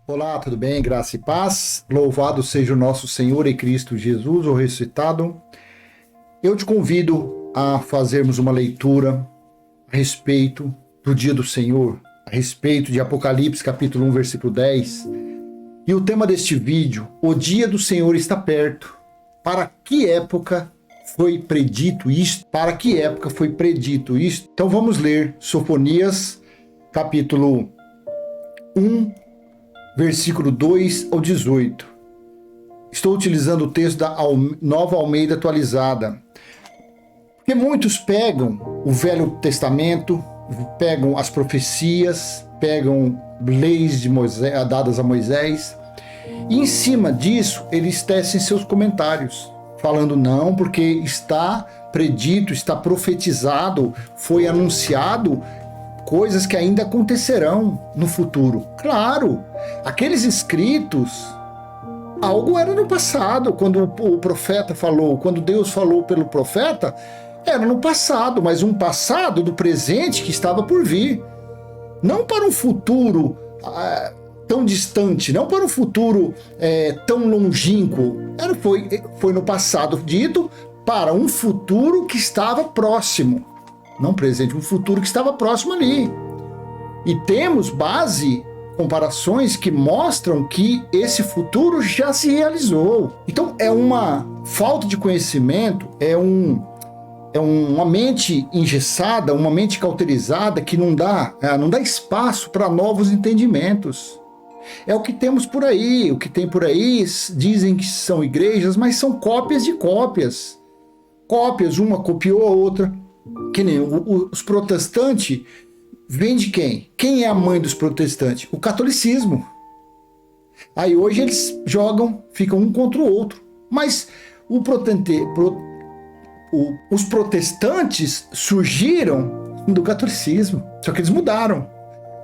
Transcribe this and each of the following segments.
Olá, tudo bem? Graça e paz. Louvado seja o nosso Senhor e Cristo Jesus, o ressuscitado. Eu te convido a fazermos uma leitura a respeito do dia do Senhor, a respeito de Apocalipse capítulo 1, versículo 10. E o tema deste vídeo, o dia do Senhor está perto. Para que época foi predito isto? Para que época foi predito isto? Então vamos ler Sofonias capítulo 1, versículo 2 ao 18. Estou utilizando o texto da Nova Almeida atualizada. Porque muitos pegam o Velho Testamento, pegam as profecias, pegam leis de Moisés, dadas a Moisés, e em cima disso eles tecem seus comentários, falando não, porque está predito, está profetizado, foi anunciado coisas que ainda acontecerão no futuro. Claro, aqueles escritos, algo era no passado, quando o profeta falou, quando Deus falou pelo profeta, era no passado, mas um passado do presente que estava por vir. Não para um futuro tão distante, não para um futuro tão longínquo. Foi no passado dito para um futuro que estava próximo. Não presente, um futuro que estava próximo ali. E temos comparações que mostram que esse futuro já se realizou. Então é uma falta de conhecimento, é uma mente engessada, uma mente cauterizada que não dá espaço para novos entendimentos. É o que temos por aí, o que tem por aí, dizem que são igrejas, mas são cópias de cópias. Cópias, uma copiou a outra. Que nem os protestantes, vêm de quem? Quem é a mãe dos protestantes? O catolicismo. Aí hoje eles ficam um contra o outro. Mas os protestantes surgiram do catolicismo, só que eles mudaram.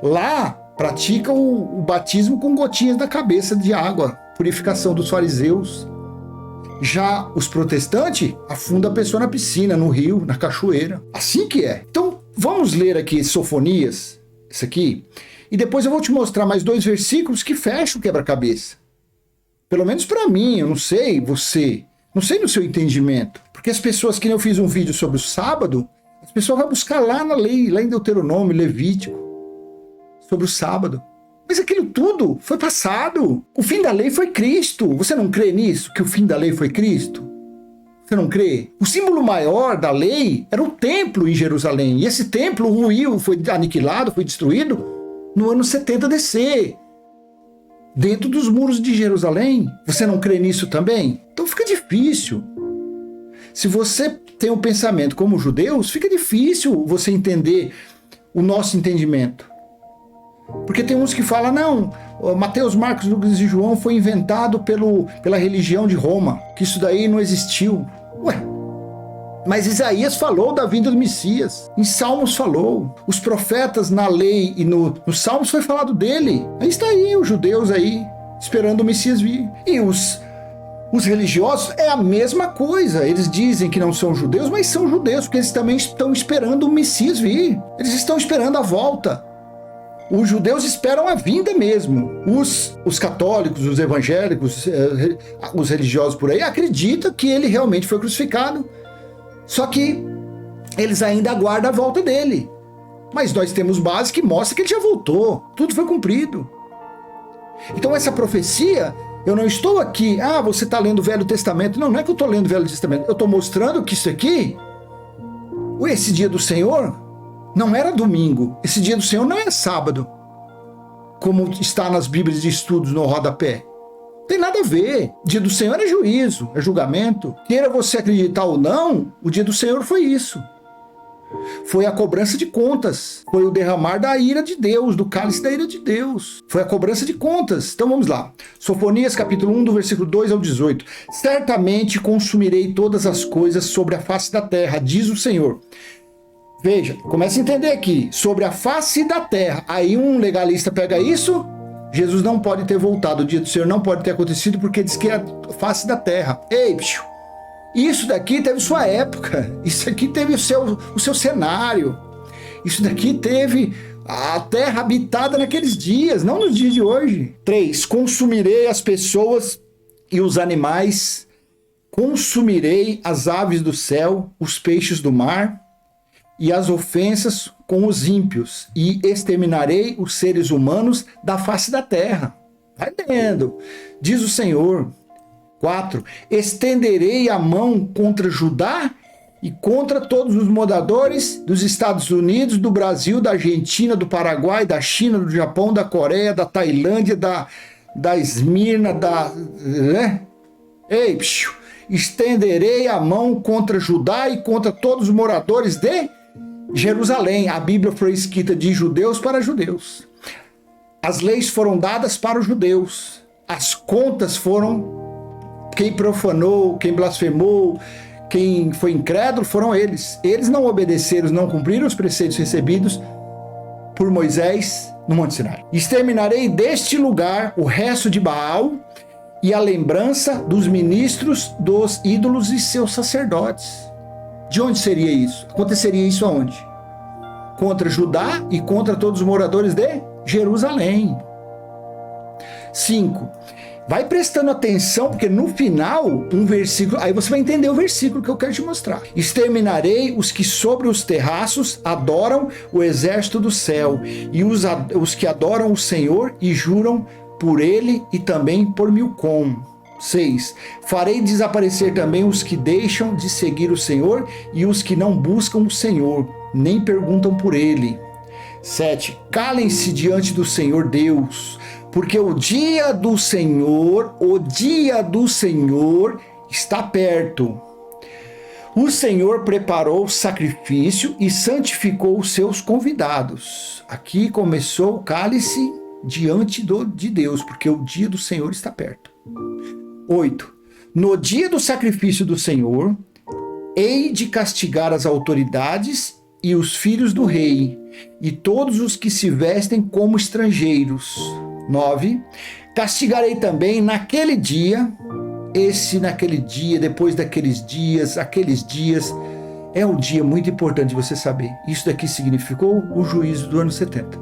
Lá praticam o batismo com gotinhas na cabeça de água, purificação dos fariseus. Já os protestantes afundam a pessoa na piscina, no rio, na cachoeira. Assim que é. Então, vamos ler aqui Sofonias, isso aqui, e depois eu vou te mostrar mais 2 versículos que fecham o quebra-cabeça. Pelo menos para mim, eu não sei você, não sei no seu entendimento. Porque as pessoas, que nem eu fiz um vídeo sobre o sábado, as pessoas vão buscar lá na lei, lá em Deuteronômio, Levítico, sobre o sábado. Mas aquilo tudo foi passado. O fim da lei foi Cristo. Você não crê nisso? Que o fim da lei foi Cristo? Você não crê? O símbolo maior da lei era o templo em Jerusalém. E esse templo ruiu, foi aniquilado, foi destruído no ano 70 DC. Dentro dos muros de Jerusalém. Você não crê nisso também? Então fica difícil. Se você tem um pensamento como os judeus, fica difícil você entender o nosso entendimento. Porque tem uns que falam, não, Mateus, Marcos, Lucas e João foi inventado pela religião de Roma, que isso daí não existiu. Ué, mas Isaías falou da vinda do Messias, em Salmos falou, os profetas na lei e nos Salmos foi falado dele. Aí está aí, os judeus aí, esperando o Messias vir. E os religiosos é a mesma coisa, eles dizem que não são judeus, mas são judeus, porque eles também estão esperando o Messias vir, eles estão esperando a volta. Os judeus esperam a vinda mesmo. Os católicos, os evangélicos, os religiosos por aí, acreditam que ele realmente foi crucificado. Só que eles ainda aguardam a volta dele. Mas nós temos base que mostra que ele já voltou. Tudo foi cumprido. Então essa profecia, eu não estou aqui, você está lendo o Velho Testamento. Não é que eu estou lendo o Velho Testamento. Eu estou mostrando que isso aqui, esse dia do Senhor, não era domingo. Esse dia do Senhor não é sábado, como está nas Bíblias de estudos no rodapé. Tem nada a ver. O dia do Senhor é juízo, é julgamento. Queira você acreditar ou não, o dia do Senhor foi isso. Foi a cobrança de contas. Foi o derramar da ira de Deus, do cálice da ira de Deus. Foi a cobrança de contas. Então vamos lá. Sofonias capítulo 1, do versículo 2 ao 18. Certamente consumirei todas as coisas sobre a face da terra, diz o Senhor. Veja, começa a entender aqui, sobre a face da terra. Aí um legalista pega isso, Jesus não pode ter voltado, o dia do Senhor não pode ter acontecido, porque diz que é a face da terra. Ei, bicho, isso daqui teve sua época, isso aqui teve o seu cenário, isso daqui teve a terra habitada naqueles dias, não nos dias de hoje. 3. Consumirei as pessoas e os animais, consumirei as aves do céu, os peixes do mar e as ofensas com os ímpios, e exterminarei os seres humanos da face da terra. Vai lendo, diz o Senhor. 4. Estenderei a mão contra Judá e contra todos os moradores dos Estados Unidos, do Brasil, da Argentina, do Paraguai, da China, do Japão, da Coreia, da Tailândia, da Esmirna, Ei, estenderei a mão contra Judá e contra todos os moradores de Jerusalém. A Bíblia foi escrita de judeus para judeus. As leis foram dadas para os judeus. As contas foram... Quem profanou, quem blasfemou, quem foi incrédulo foram eles. Eles não obedeceram, não cumpriram os preceitos recebidos por Moisés no Monte Sinai. Exterminarei deste lugar o resto de Baal e a lembrança dos ministros dos ídolos e seus sacerdotes. De onde seria isso? Aconteceria isso aonde? Contra Judá e contra todos os moradores de Jerusalém. 5. Vai prestando atenção, porque no final, um versículo... Aí você vai entender o versículo que eu quero te mostrar. Exterminarei os que sobre os terraços adoram o exército do céu, e os que adoram o Senhor e juram por ele e também por Milcom. 6. Farei desaparecer também os que deixam de seguir o Senhor e os que não buscam o Senhor, nem perguntam por ele. 7. Calem-se diante do Senhor Deus, porque o dia do Senhor está perto. O Senhor preparou sacrifício e santificou os seus convidados. Aqui começou o cálice diante de Deus, porque o dia do Senhor está perto. 8. No dia do sacrifício do Senhor, hei de castigar as autoridades e os filhos do rei, e todos os que se vestem como estrangeiros. 9. Castigarei também naquele dia, depois daqueles dias, aqueles dias, é um dia muito importante de você saber. Isso daqui significou o juízo do ano 70.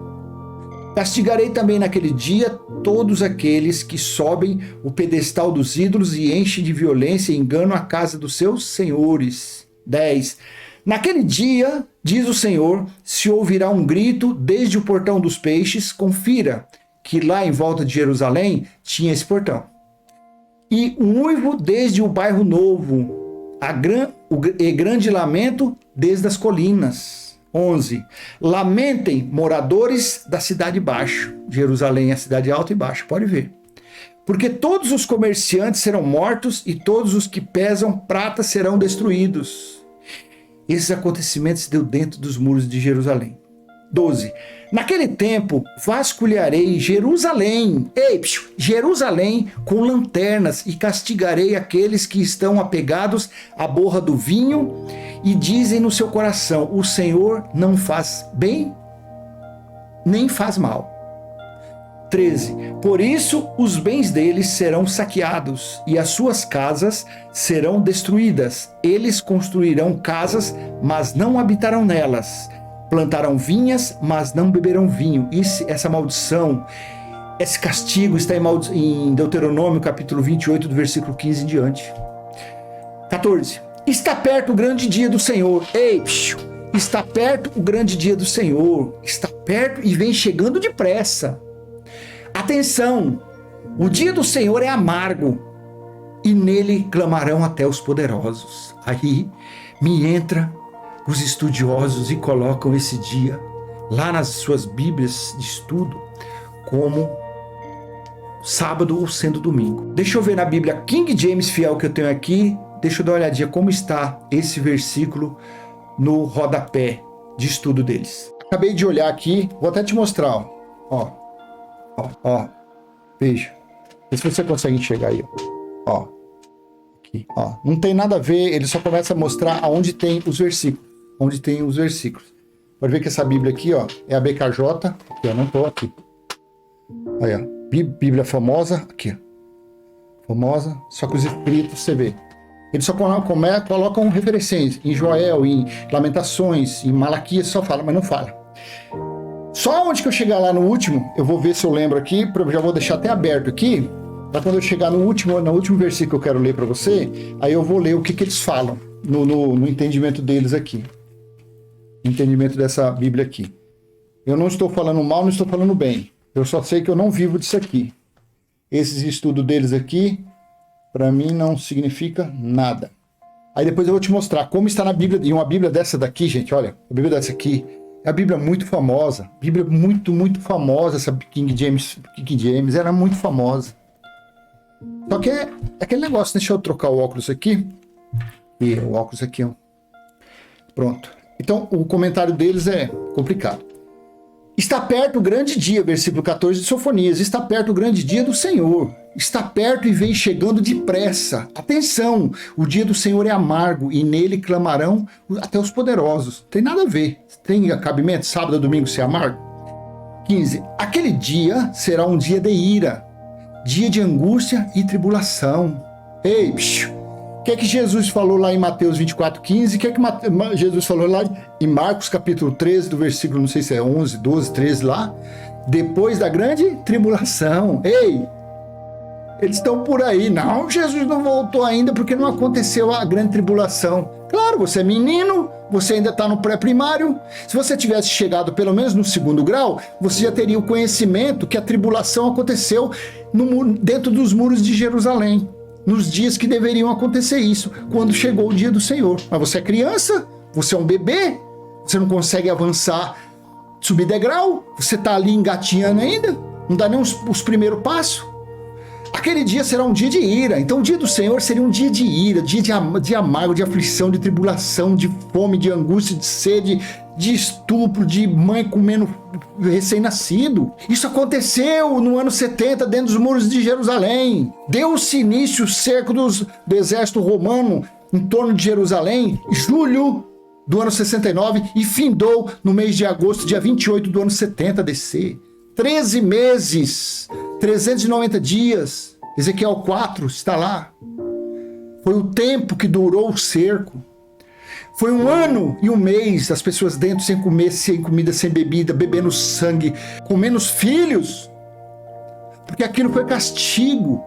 Castigarei também naquele dia todos aqueles que sobem o pedestal dos ídolos e enchem de violência e engano a casa dos seus senhores. 10. Naquele dia, diz o Senhor, se ouvirá um grito desde o portão dos peixes, confira que lá em volta de Jerusalém tinha esse portão. E um uivo desde o bairro novo, e grande lamento desde as colinas. 11. Lamentem, moradores da cidade baixa. Jerusalém é a cidade alta e baixa, pode ver. Porque todos os comerciantes serão mortos e todos os que pesam prata serão destruídos. Esses acontecimentos se deu dentro dos muros de Jerusalém. 12. Naquele tempo, vasculharei Jerusalém, Jerusalém com lanternas, e castigarei aqueles que estão apegados à borra do vinho e dizem no seu coração, o Senhor não faz bem, nem faz mal. 13. Por isso, os bens deles serão saqueados e as suas casas serão destruídas. Eles construirão casas, mas não habitarão nelas. Plantarão vinhas, mas não beberão vinho. Essa maldição, esse castigo está em Deuteronômio, capítulo 28, do versículo 15 em diante. 14. Está perto o grande dia do Senhor. Está perto o grande dia do Senhor. Está perto e vem chegando depressa. Atenção, o dia do Senhor é amargo e nele clamarão até os poderosos. Aí me entra os estudiosos e colocam esse dia lá nas suas bíblias de estudo como sábado ou sendo domingo. Deixa eu ver na Bíblia King James Fiel que eu tenho aqui, deixa eu dar uma olhadinha como está esse versículo no rodapé de estudo deles. Acabei de olhar aqui, vou até te mostrar, ó, veja, vê se você consegue enxergar aí, ó, aqui, ó, não tem nada a ver, ele só começa a mostrar aonde tem os versículos, pode ver que essa Bíblia aqui, ó, é a BKJ, aqui, ó, não tô aqui, aí, ó, Bíblia famosa, aqui, ó, famosa, só que os escritos, você vê, eles só colocam referências em Joel, em Lamentações, em Malaquias, só fala, mas não fala. Só onde que eu chegar lá no último, eu vou ver se eu lembro aqui, já vou deixar até aberto aqui, para quando eu chegar no último versículo que eu quero ler para você, aí eu vou ler o que eles falam no entendimento deles aqui. Entendimento dessa Bíblia aqui. Eu não estou falando mal, não estou falando bem. Eu só sei que eu não vivo disso aqui. Esses estudos deles aqui, para mim, não significa nada. Aí depois eu vou te mostrar como está na Bíblia. E uma Bíblia dessa daqui, gente, olha, a Bíblia dessa aqui é a Bíblia muito famosa. Bíblia muito, muito famosa, essa King James era muito famosa. Só que é aquele negócio, deixa eu trocar o óculos aqui. E o óculos aqui, ó. Pronto. Então, o comentário deles é complicado. Está perto o grande dia, versículo 14 de Sofonias. Está perto o grande dia do Senhor. Está perto e vem chegando depressa. Atenção, o dia do Senhor é amargo e nele clamarão até os poderosos. Tem nada a ver. Tem cabimento sábado e domingo ser amargo? 15. Aquele dia será um dia de ira, dia de angústia e tribulação. Ei, o que é que Jesus falou lá em Mateus 24:15? O que é que Jesus falou lá em Marcos capítulo 13, do versículo, não sei se é 11, 12, 13 lá? Depois da grande tribulação. Ei, eles estão por aí. Não, Jesus não voltou ainda porque não aconteceu a grande tribulação. Claro, você é menino, você ainda está no pré-primário. Se você tivesse chegado pelo menos no 2º grau, você já teria o conhecimento que a tribulação aconteceu dentro dos muros de Jerusalém. Nos dias que deveriam acontecer isso, quando chegou o dia do Senhor. Mas você é criança, você é um bebê, você não consegue avançar, subir degrau, você está ali engatinhando ainda, não dá nem os primeiros passos. Aquele dia será um dia de ira. Então o dia do Senhor seria um dia de ira, dia de amargo, de aflição, de tribulação, de fome, de angústia, de sede, de estupro, de mãe comendo recém-nascido. Isso aconteceu no ano 70, dentro dos muros de Jerusalém. Deu-se início o cerco do exército romano em torno de Jerusalém, julho do ano 69, e findou no mês de agosto, dia 28 do ano 70 DC. 13 meses, 390 dias. Ezequiel 4 está lá. Foi o tempo que durou o cerco. Foi 1 ano e 1 mês, as pessoas dentro sem comer, sem comida, sem bebida, bebendo sangue, comendo os filhos, porque aquilo foi castigo.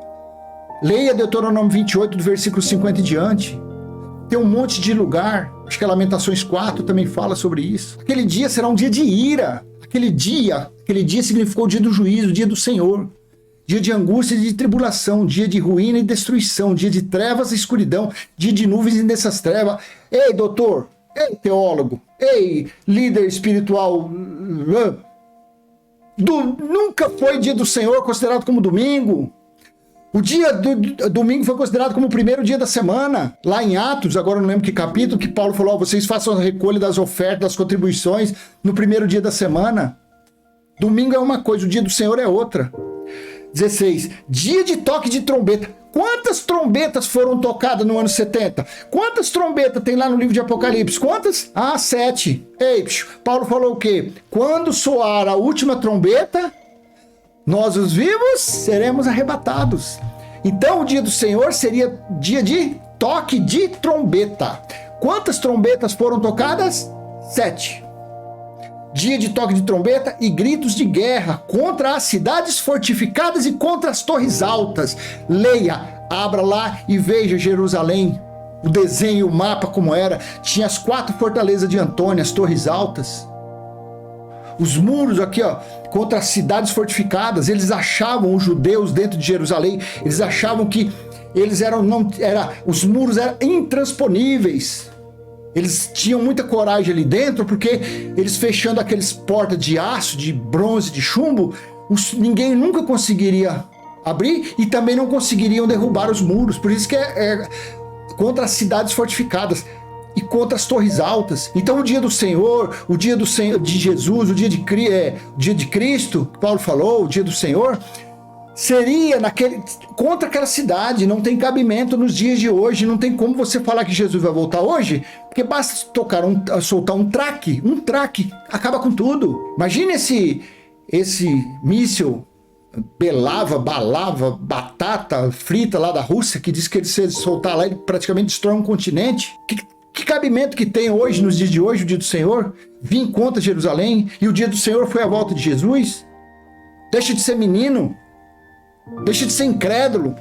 Leia Deuteronômio 28, do versículo 50 em diante. Tem um monte de lugar, acho que a Lamentações 4 também fala sobre isso. Aquele dia será um dia de ira. Aquele dia significou o dia do juízo, o dia do Senhor. Dia de angústia e de tribulação, dia de ruína e destruição, dia de trevas e escuridão, dia de nuvens e dessas trevas. Ei, doutor, ei, teólogo, ei, líder espiritual, nunca foi dia do Senhor considerado como domingo. O dia do domingo foi considerado como o primeiro dia da semana. Lá em Atos, agora eu não lembro que capítulo, que Paulo falou, vocês façam a recolha das ofertas, das contribuições no primeiro dia da semana. Domingo é uma coisa, o dia do Senhor é outra. 16. Dia de toque de trombeta. Quantas trombetas foram tocadas no ano 70? Quantas trombetas tem lá no livro de Apocalipse? Quantas? 7. Ei, Paulo falou o quê? Quando soar a última trombeta, nós os vivos seremos arrebatados. Então o dia do Senhor seria dia de toque de trombeta. Quantas trombetas foram tocadas? 7. Dia de toque de trombeta e gritos de guerra contra as cidades fortificadas e contra as torres altas. Leia, abra lá e veja Jerusalém, o desenho, o mapa como era. Tinha as 4 fortalezas de Antônio, as torres altas. Os muros aqui, ó, contra as cidades fortificadas. Eles achavam, os judeus dentro de Jerusalém, eles achavam que eles os muros eram intransponíveis. Eles tinham muita coragem ali dentro, porque eles fechando aqueles portas de aço, de bronze, de chumbo, ninguém nunca conseguiria abrir e também não conseguiriam derrubar os muros. Por isso que é contra as cidades fortificadas e contra as torres altas. Então o dia do Senhor, o dia de Jesus, o dia de Cristo, que Paulo falou, o dia do Senhor, seria contra aquela cidade. Não tem cabimento nos dias de hoje. Não tem como você falar que Jesus vai voltar hoje, porque basta soltar um traque, acaba com tudo. Imagine esse míssil balava, batata frita lá da Rússia, que diz que ele se soltar lá, ele praticamente destrói um continente. Que cabimento que tem hoje, nos dias de hoje, o dia do Senhor? Vir contra Jerusalém, e o dia do Senhor foi a volta de Jesus? Deixa de ser menino, deixa de ser incrédulo,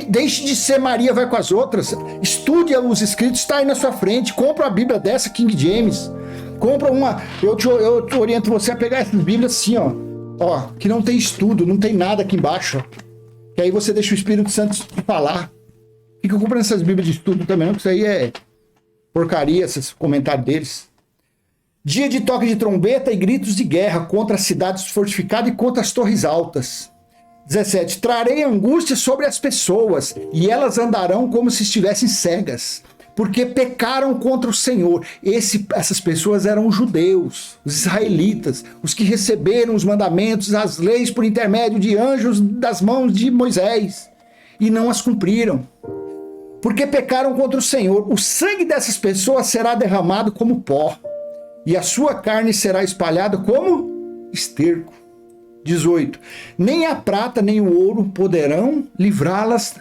deixe de ser Maria vai com as outras, estude os escritos, está aí na sua frente, compra a Bíblia dessa, King James, compra uma, eu te oriento você a pegar essas Bíblias assim, ó, que não tem estudo, não tem nada aqui embaixo, que aí você deixa o Espírito Santo falar. Fica comprando essas Bíblias de estudo também, não, porque isso aí é porcaria, esses comentários deles. Dia de toque de trombeta e gritos de guerra contra as cidades fortificadas e contra as torres altas. 17. Trarei angústia sobre as pessoas, e elas andarão como se estivessem cegas, porque pecaram contra o Senhor. Essas pessoas eram os judeus, os israelitas, os que receberam os mandamentos, as leis por intermédio de anjos das mãos de Moisés, e não as cumpriram. Porque pecaram contra o Senhor. O sangue dessas pessoas será derramado como pó, e a sua carne será espalhada como esterco. 18. Nem a prata nem o ouro poderão livrá-las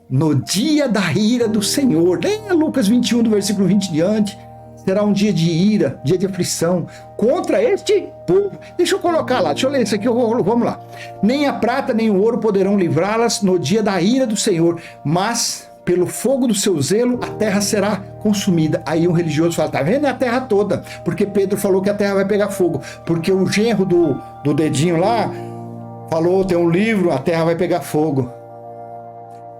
no dia da ira do Senhor. Leia Lucas 21, do versículo 20 em diante. Será um dia de ira, dia de aflição contra este povo. Deixa eu colocar lá, deixa eu ler isso aqui, vamos lá. Nem a prata nem o ouro poderão livrá-las no dia da ira do Senhor, mas pelo fogo do seu zelo, a terra será consumida. Aí um religioso fala, tá vendo? É a terra toda. Porque Pedro falou que a terra vai pegar fogo. Porque o genro do dedinho lá falou, tem um livro, a terra vai pegar fogo.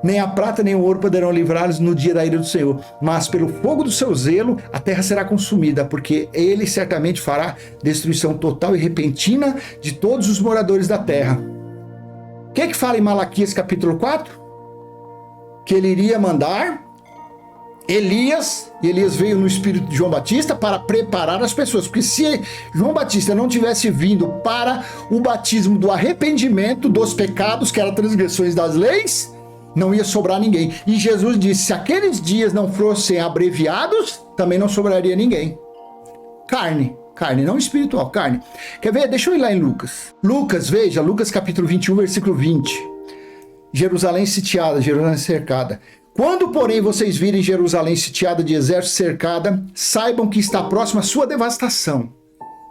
Nem a prata nem o ouro poderão livrá-los no dia da ira do Senhor. Mas pelo fogo do seu zelo, a terra será consumida. Porque ele certamente fará destruição total e repentina de todos os moradores da terra. O que fala em Malaquias capítulo 4? Que ele iria mandar Elias, e Elias veio no espírito de João Batista para preparar as pessoas, porque se João Batista não tivesse vindo para o batismo do arrependimento dos pecados, que eram transgressões das leis, não ia sobrar ninguém. E Jesus disse, se aqueles dias não fossem abreviados, também não sobraria ninguém. Carne, não espiritual, carne. Quer ver? Deixa eu ir lá em Lucas. Veja, Lucas capítulo 21, versículo 20. Jerusalém sitiada, Jerusalém cercada. Quando, porém, vocês virem Jerusalém sitiada de exército cercada, saibam que está próxima a sua devastação.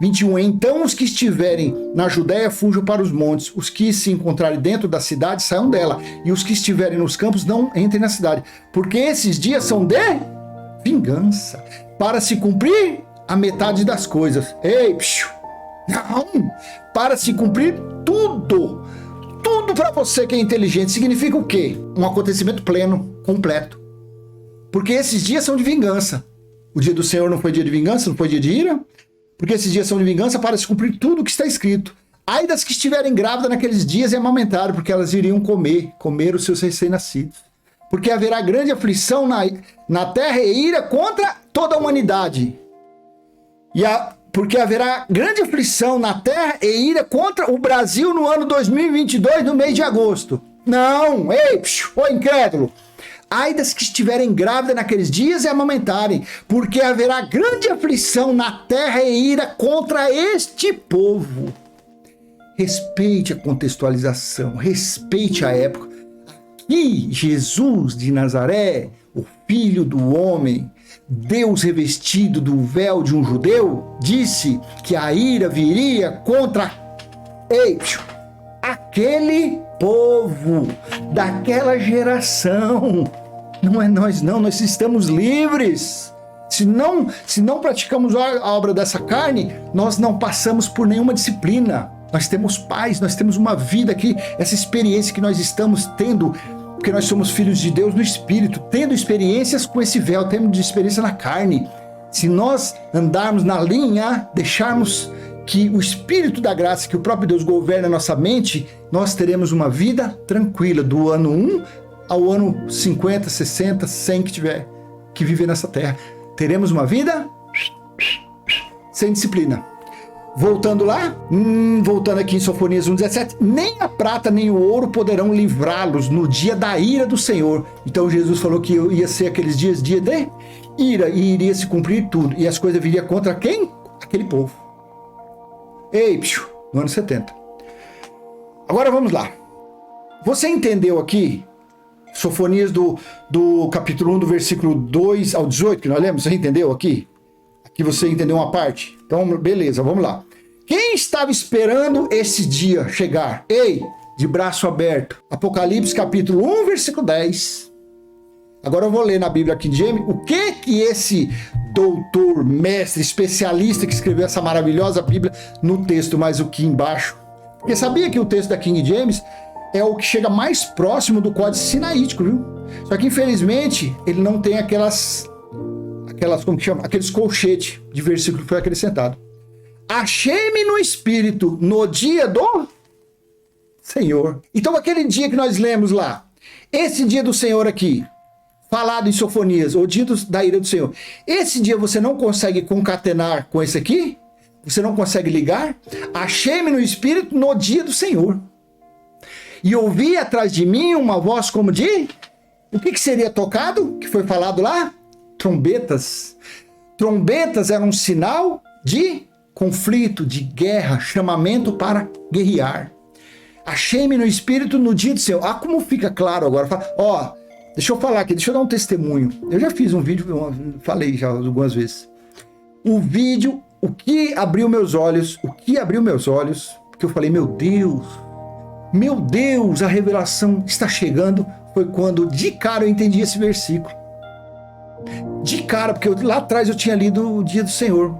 21. Então os que estiverem na Judéia fujam para os montes, os que se encontrarem dentro da cidade saiam dela, e os que estiverem nos campos não entrem na cidade, porque esses dias são de vingança, para se cumprir a metade das coisas. Ei, não! Para se cumprir tudo para você que é inteligente. Significa o quê? Um acontecimento pleno, completo. Porque esses dias são de vingança. O dia do Senhor não foi dia de vingança, não foi dia de ira? Porque esses dias são de vingança para se cumprir tudo o que está escrito. Ai das que estiverem grávidas naqueles dias e amamentaram, porque elas iriam comer os seus recém-nascidos. Porque haverá grande aflição na terra e ira contra toda a humanidade. Porque haverá grande aflição na terra e ira contra o Brasil no ano 2022, no mês de agosto. Não, ei, ô incrédulo. Ai das que estiverem grávidas naqueles dias e amamentarem, porque haverá grande aflição na terra e ira contra este povo. Respeite a contextualização, respeite a época. Aqui, Jesus de Nazaré, o Filho do Homem, Deus revestido do véu de um judeu, disse que a ira viria contra aquele povo, daquela geração. Não é nós não, nós estamos livres. Se não praticamos a obra dessa carne, nós não passamos por nenhuma disciplina. Nós temos paz, nós temos uma vida aqui, essa experiência que nós estamos tendo, porque nós somos filhos de Deus no Espírito, tendo experiências com esse véu, tendo experiência na carne. Se nós andarmos na linha, deixarmos que o Espírito da graça, que o próprio Deus governe a nossa mente, nós teremos uma vida tranquila, do ano 1 ao ano 50, 60, 100 que tiver que viver nessa terra. Teremos uma vida sem disciplina. Voltando lá, voltando aqui em Sofonias 1,17, nem a prata nem o ouro poderão livrá-los no dia da ira do Senhor. Então Jesus falou que ia ser aqueles dias, dia de ira, e iria se cumprir tudo. E as coisas viriam contra quem? Aquele povo. Ei, no ano 70. Agora vamos lá. Você entendeu aqui Sofonias do capítulo 1, do versículo 2 ao 18, que nós lemos, você entendeu aqui? Aqui você entendeu uma parte? Então, beleza, vamos lá. Quem estava esperando esse dia chegar? Ei, de braço aberto. Apocalipse capítulo 1, versículo 10. Agora eu vou ler na Bíblia King James o que esse doutor, mestre, especialista que escreveu essa maravilhosa Bíblia no texto mais aqui embaixo. Porque sabia que o texto da King James é o que chega mais próximo do Códice Sinaítico, viu? Só que infelizmente ele não tem aquelas como que chama? Aqueles colchetes de versículo que foi acrescentado. Achei-me no Espírito no dia do Senhor. Então aquele dia que nós lemos lá, esse dia do Senhor aqui, falado em Sofonias, o dia da ira do Senhor, esse dia você não consegue concatenar com esse aqui? Você não consegue ligar? Achei-me no Espírito no dia do Senhor. E ouvi atrás de mim uma voz como de... O que seria tocado? Que foi falado lá? Trombetas. Trombetas eram um sinal de conflito, de guerra, chamamento para guerrear. Achei-me no Espírito no dia do Senhor. Ah, como fica claro agora. Ó, deixa eu falar aqui, deixa eu dar um testemunho. Eu já fiz um vídeo, falei já algumas vezes. O vídeo, o que abriu meus olhos, porque eu falei, meu Deus, a revelação está chegando, foi quando de cara eu entendi esse versículo. De cara, porque lá atrás eu tinha lido o dia do Senhor.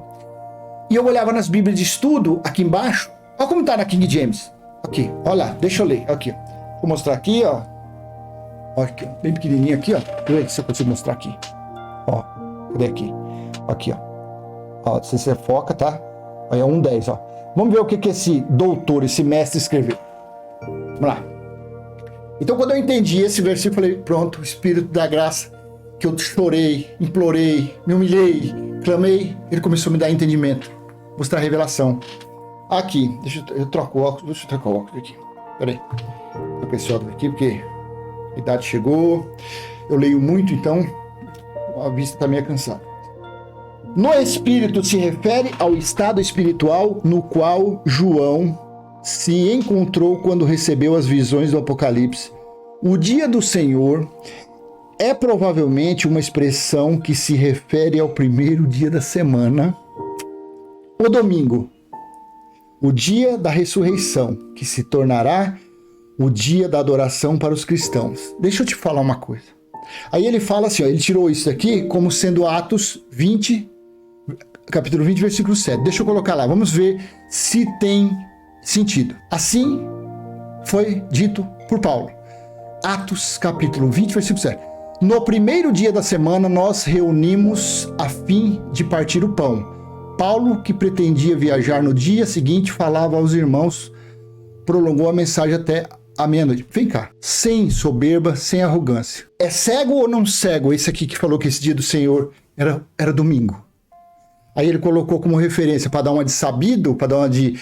E eu olhava nas Bíblias de estudo, aqui embaixo, olha como está na King James. Aqui, olha lá, deixa eu ler, aqui, ó. Vou mostrar aqui, ó. Olha aqui, ó, bem pequenininho aqui, ó. Deixa eu ver se eu consigo mostrar aqui. Ó, cadê aqui? Aqui, ó. Ó, não sei se você foca, tá? Olha, 1:10, ó. Vamos ver o que esse doutor, esse mestre escreveu. Vamos lá. Então, quando eu entendi esse versículo, eu falei, pronto, o Espírito da graça, que eu chorei, implorei, me humilhei, clamei, ele começou a me dar entendimento, mostrar a revelação. Aqui, eu troco o óculos, deixa eu trocar o óculos aqui. Peraí, vou trocar esse óculos aqui, porque a idade chegou, eu leio muito, então a vista está meio cansada. No Espírito se refere ao estado espiritual no qual João se encontrou quando recebeu as visões do Apocalipse. O dia do Senhor é provavelmente uma expressão que se refere ao primeiro dia da semana, o domingo, o dia da ressurreição, que se tornará o dia da adoração para os cristãos. Deixa eu te falar uma coisa. Aí ele fala assim, ó, ele tirou isso aqui como sendo Atos 20, capítulo 20, versículo 7. Deixa eu colocar lá, vamos ver se tem sentido. Assim foi dito por Paulo. Atos, capítulo 20, versículo 7. No primeiro dia da semana, nós reunimos a fim de partir o pão. Paulo, que pretendia viajar no dia seguinte, falava aos irmãos, prolongou a mensagem até a meia-noite. Vem cá, sem soberba, sem arrogância. É cego ou não cego esse aqui que falou que esse dia do Senhor era domingo? Aí ele colocou como referência para dar uma de sabido, para dar uma de...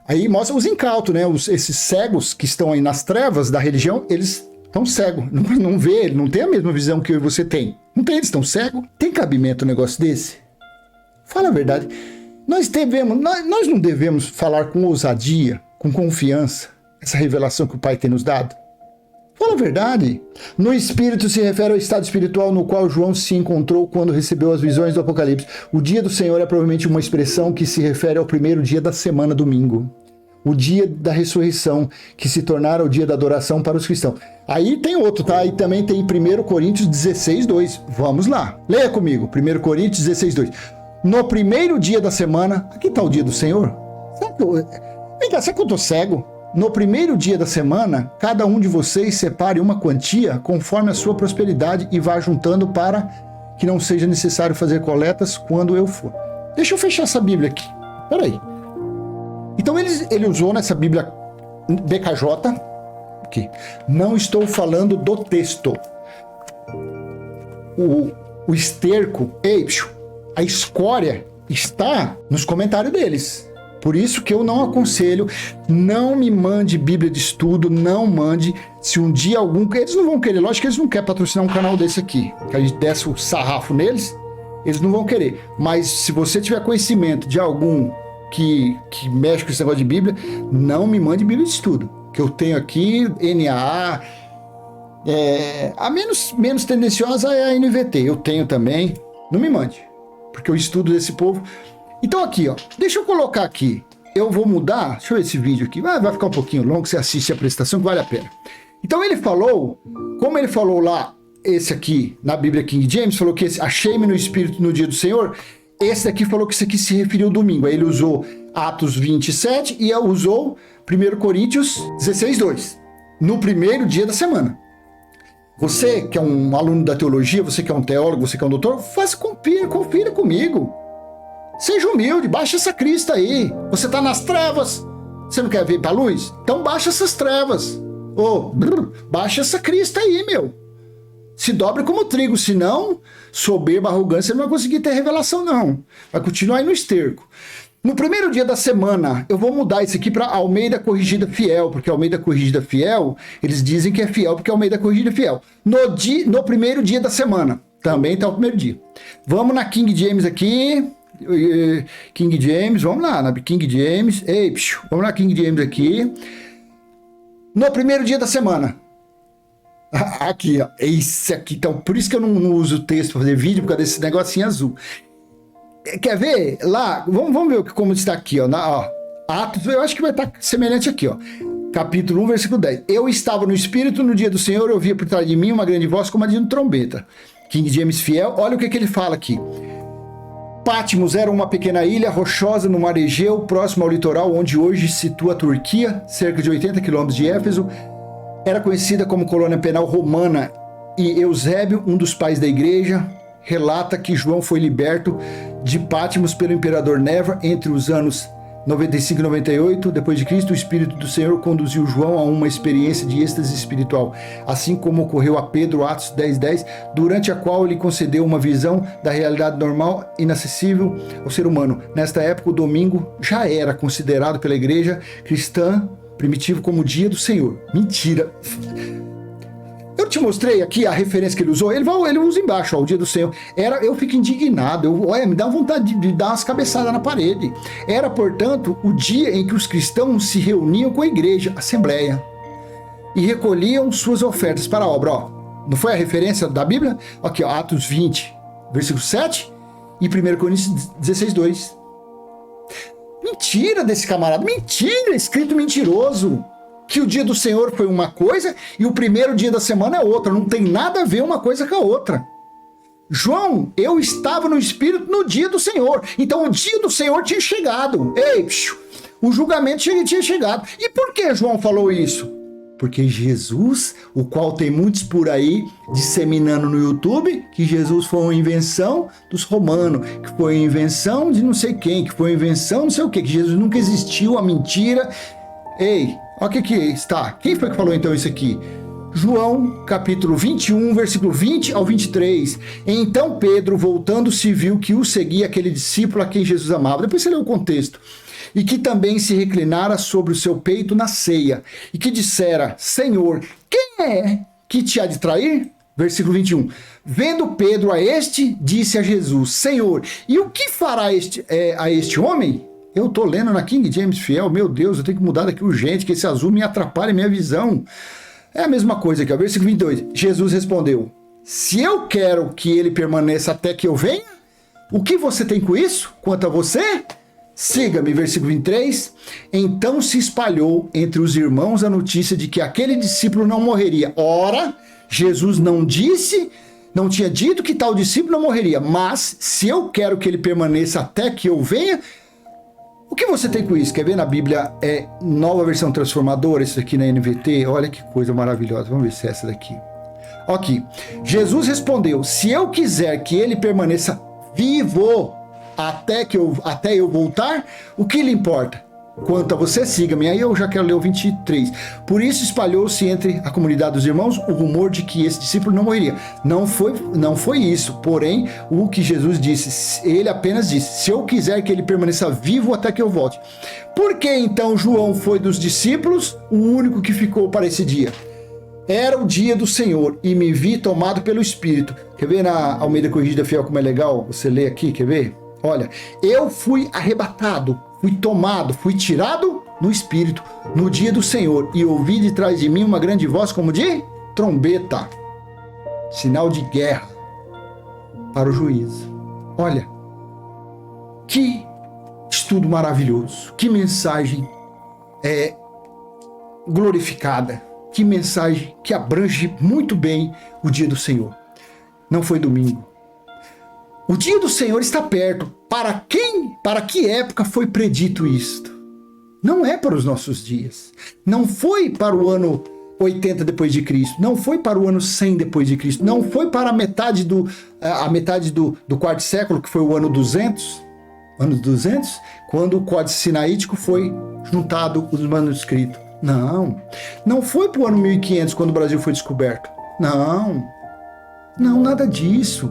Aí mostra os incautos, né? Esses cegos que estão aí nas trevas da religião, eles estão cegos. Não vê, não tem a mesma visão que eu e você tem. Não tem, eles estão cegos. Tem cabimento um negócio desse? Fala a verdade. Nós não devemos falar com ousadia, com confiança, essa revelação que o Pai tem nos dado? Fala a verdade. No Espírito se refere ao estado espiritual no qual João se encontrou quando recebeu as visões do Apocalipse. O dia do Senhor é provavelmente uma expressão que se refere ao primeiro dia da semana, domingo. O dia da ressurreição, que se tornara o dia da adoração para os cristãos. Aí tem outro, tá? Aí também tem 1 Coríntios 16, 2. Vamos lá. Leia comigo. 1 Coríntios 16, 2. No primeiro dia da semana... Aqui está o dia do Senhor? Será que eu estou cego? No primeiro dia da semana, cada um de vocês separe uma quantia conforme a sua prosperidade e vá juntando para que não seja necessário fazer coletas quando eu for. Deixa eu fechar essa Bíblia aqui. Peraí. Então ele usou nessa Bíblia BKJ, aqui. Não estou falando do texto. O esterco, a escória está nos comentários deles. Por isso que eu não aconselho, não me mande Bíblia de estudo, não mande. Se um dia eles não vão querer, lógico que eles não querem patrocinar um canal desse aqui, que a gente desce o sarrafo neles, eles não vão querer. Mas se você tiver conhecimento de algum que mexe com esse negócio de Bíblia, não me mande Bíblia de estudo. Que eu tenho aqui, NAA, A menos tendenciosa é a NVT. Eu tenho também. Não me mande, porque eu estudo desse povo. Então aqui, ó, deixa eu colocar aqui. Eu vou mudar, deixa eu ver esse vídeo aqui. Vai ficar um pouquinho longo, você assiste a apresentação que vale a pena. Então ele falou, como ele falou lá, esse aqui, na Bíblia King James, falou que achei-me no Espírito no dia do Senhor. Esse daqui falou que isso aqui se referiu ao domingo. Aí ele usou Atos 27 e usou 1 Coríntios 16:2. No primeiro dia da semana. Você que é um aluno da teologia, você que é um teólogo, você que é um doutor, confira comigo. Seja humilde, baixa essa crista aí. Você tá nas trevas, você não quer ver pra luz? Então baixa essas trevas. Baixa essa crista aí, meu. Se dobre como trigo, senão soberba, arrogância, não vai conseguir ter revelação, não. Vai continuar aí no esterco. No primeiro dia da semana, eu vou mudar isso aqui para Almeida Corrigida Fiel, porque Almeida Corrigida Fiel, eles dizem que é fiel porque é Almeida Corrigida Fiel. No primeiro dia da semana, também tá o primeiro dia. Vamos na King James aqui, King James, vamos lá, na King James, vamos na King James aqui. No primeiro dia da semana. Aqui, ó, esse aqui, então, por isso que eu não uso o texto para fazer vídeo, por causa desse negocinho azul. Quer ver? Lá, vamos ver como está aqui, ó, Atos, eu acho que vai estar semelhante aqui, ó. Capítulo 1, versículo 10. Eu estava no Espírito no dia do Senhor, eu ouvia por trás de mim uma grande voz como a de trombeta. King James Fiel, olha o que ele fala aqui. Patmos era uma pequena ilha rochosa no mar Egeu, próximo ao litoral onde hoje se situa a Turquia, cerca de 80 quilômetros de Éfeso. Era conhecida como colônia penal romana e Eusébio, um dos pais da igreja, relata que João foi liberto de Patmos pelo imperador Nerva entre os anos 95 e 98 depois de Cristo. O Espírito do Senhor conduziu João a uma experiência de êxtase espiritual, assim como ocorreu a Pedro, Atos 10:10, durante a qual ele concedeu uma visão da realidade normal inacessível ao ser humano. Nesta época, o domingo já era considerado pela igreja cristã primitivo como o dia do Senhor. Mentira! Eu te mostrei aqui a referência que ele usou, ele usa embaixo, ó, o dia do Senhor. Eu fico indignado, me dá vontade de dar umas cabeçadas na parede. Era, portanto, o dia em que os cristãos se reuniam com a igreja, assembleia, e recolhiam suas ofertas para a obra. Ó, não foi a referência da Bíblia? Aqui, ó, Atos 20, versículo 7 e 1 Coríntios 16:2. Mentira desse camarada, mentira, escrito mentiroso. Que o dia do Senhor foi uma coisa e o primeiro dia da semana é outra. Não tem nada a ver uma coisa com a outra. João, eu estava no Espírito no dia do Senhor. Então o dia do Senhor tinha chegado. O julgamento tinha chegado. E por que João falou isso? Porque Jesus, o qual tem muitos por aí disseminando no YouTube, que Jesus foi uma invenção dos romanos, que foi uma invenção de não sei quem, que foi uma invenção não sei o quê, que Jesus nunca existiu, a mentira. Olha o que está. Quem foi que falou então isso aqui? João, capítulo 21, versículo 20 ao 23. Então Pedro, voltando-se, viu que o seguia aquele discípulo a quem Jesus amava. Depois você lê o contexto. E que também se reclinara sobre o seu peito na ceia. E que dissera, Senhor, quem é que te há de trair? Versículo 21. Vendo Pedro a este, disse a Jesus, Senhor, e o que fará a este homem? Eu tô lendo na King James Fiel, meu Deus, eu tenho que mudar daqui urgente, que esse azul me atrapalha a minha visão. É a mesma coisa aqui, ó, versículo 22. Jesus respondeu, se eu quero que ele permaneça até que eu venha, o que você tem com isso? Quanto a você? Siga-me, versículo 23. Então se espalhou entre os irmãos a notícia de que aquele discípulo não morreria. Ora, Jesus não tinha dito que tal discípulo não morreria, mas se eu quero que ele permaneça até que eu venha, o que você tem com isso? Quer ver na Bíblia? É Nova Versão Transformadora, isso aqui na NVT. Olha que coisa maravilhosa. Vamos ver se é essa daqui. Aqui. Jesus respondeu, se eu quiser que ele permaneça vivo até eu voltar, o que lhe importa? Quanto a você, siga-me. Aí eu já quero ler o 23. Por isso espalhou-se entre a comunidade dos irmãos o rumor de que esse discípulo não morreria. Não foi isso, porém, o que Jesus disse. Ele apenas disse, se eu quiser que ele permaneça vivo até que eu volte. Por que então João foi dos discípulos o único que ficou para esse dia? Era o dia do Senhor e me vi tomado pelo Espírito. Quer ver na Almeida Corrigida Fiel como é legal? Você lê aqui, quer ver? Olha, eu fui arrebatado, fui tomado, fui tirado no Espírito, no dia do Senhor, e ouvi de trás de mim uma grande voz como de trombeta, sinal de guerra para o juízo. Olha, que estudo maravilhoso, que mensagem glorificada, que mensagem que abrange muito bem o dia do Senhor. Não foi domingo. O dia do Senhor está perto. Para quem, para que época foi predito isto? Não é para os nossos dias. Não foi para o ano 80 depois de Cristo. Não foi para o ano 100 depois de Cristo. Não foi para a metade do quarto século, que foi o ano 200. Ano 200, quando o Códice Sinaítico foi juntado os manuscritos. Não. Não foi para o ano 1500, quando o Brasil foi descoberto. Não. Não, nada disso.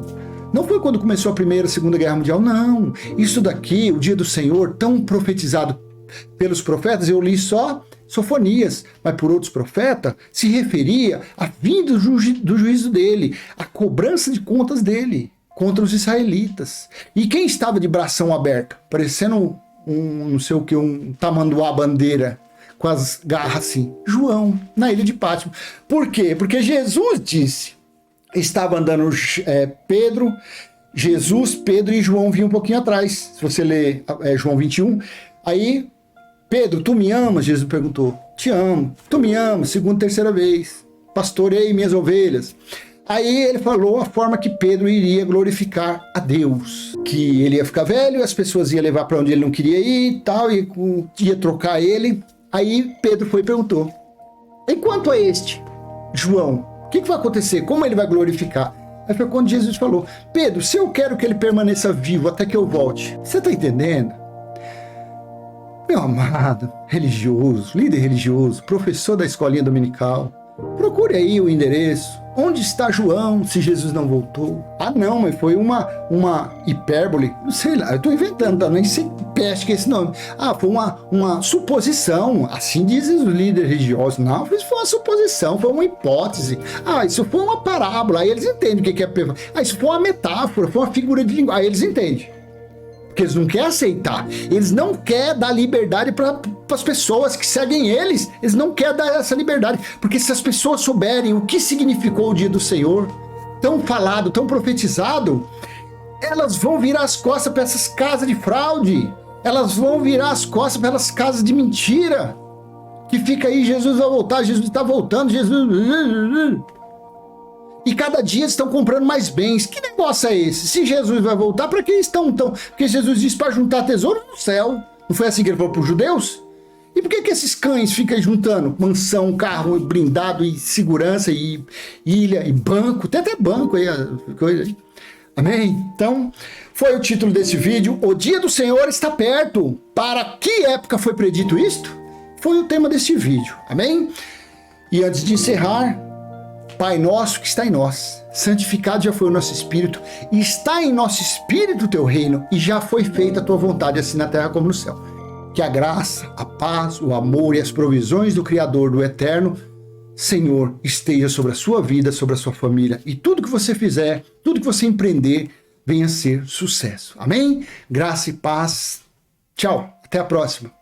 Não foi quando começou a Primeira e Segunda Guerra Mundial, não. Isso daqui, o dia do Senhor, tão profetizado pelos profetas, eu li só Sofonias, mas por outros profetas, se referia à vinda do juízo dele, à cobrança de contas dele contra os israelitas. E quem estava de bração aberto, parecendo não sei o que, um tamanduá bandeira, com as garras assim? João, na ilha de Pátmos. Por quê? Porque Jesus disse... Estava andando Pedro, Jesus, Pedro e João vinham um pouquinho atrás. Se você ler João 21, aí, Pedro, tu me amas? Jesus perguntou. Te amo. Tu me amas? Segunda, terceira vez. Pastorei minhas ovelhas. Aí ele falou a forma que Pedro iria glorificar a Deus. Que ele ia ficar velho, as pessoas iam levar para onde ele não queria ir e tal, e ia trocar ele. Aí Pedro foi e perguntou. Enquanto a este, João, o que vai acontecer? Como ele vai glorificar? Aí foi quando Jesus falou, Pedro, se eu quero que ele permaneça vivo até que eu volte, você está entendendo? Meu amado, religioso, líder religioso, professor da escolinha dominical, procure aí o endereço. Onde está João se Jesus não voltou? Ah não, mas foi uma hipérbole, não sei lá, eu estou inventando, nem sei peste que é esse nome. Ah, foi uma suposição, assim dizem os líderes religiosos. Não, isso foi uma suposição, foi uma hipótese. Ah, isso foi uma parábola, aí eles entendem o que é. Ah, isso foi uma metáfora, foi uma figura de linguagem, aí eles entendem. Porque eles não querem aceitar, eles não querem dar liberdade para as pessoas que seguem eles, eles não querem dar essa liberdade, porque se as pessoas souberem o que significou o dia do Senhor, tão falado, tão profetizado, elas vão virar as costas para essas casas de fraude, elas vão virar as costas para essas casas de mentira, que fica aí, Jesus vai voltar, Jesus está voltando, Jesus... E cada dia estão comprando mais bens. Que negócio é esse? Se Jesus vai voltar, para que estão tão? Porque Jesus disse para juntar tesouro no céu. Não foi assim que ele falou para os judeus? E por que esses cães ficam juntando mansão, carro blindado e segurança e ilha e banco? Tem até banco aí, coisa aí. Amém? Então, foi o título desse vídeo. O dia do Senhor está perto. Para que época foi predito isto? Foi o tema deste vídeo. Amém? E antes de encerrar, Pai nosso que está em nós, santificado já foi o nosso espírito, e está em nosso espírito o teu reino, e já foi feita a tua vontade, assim na terra como no céu. Que a graça, a paz, o amor e as provisões do Criador, do Eterno, Senhor, esteja sobre a sua vida, sobre a sua família, e tudo que você fizer, tudo que você empreender, venha a ser sucesso. Amém? Graça e paz. Tchau. Até a próxima.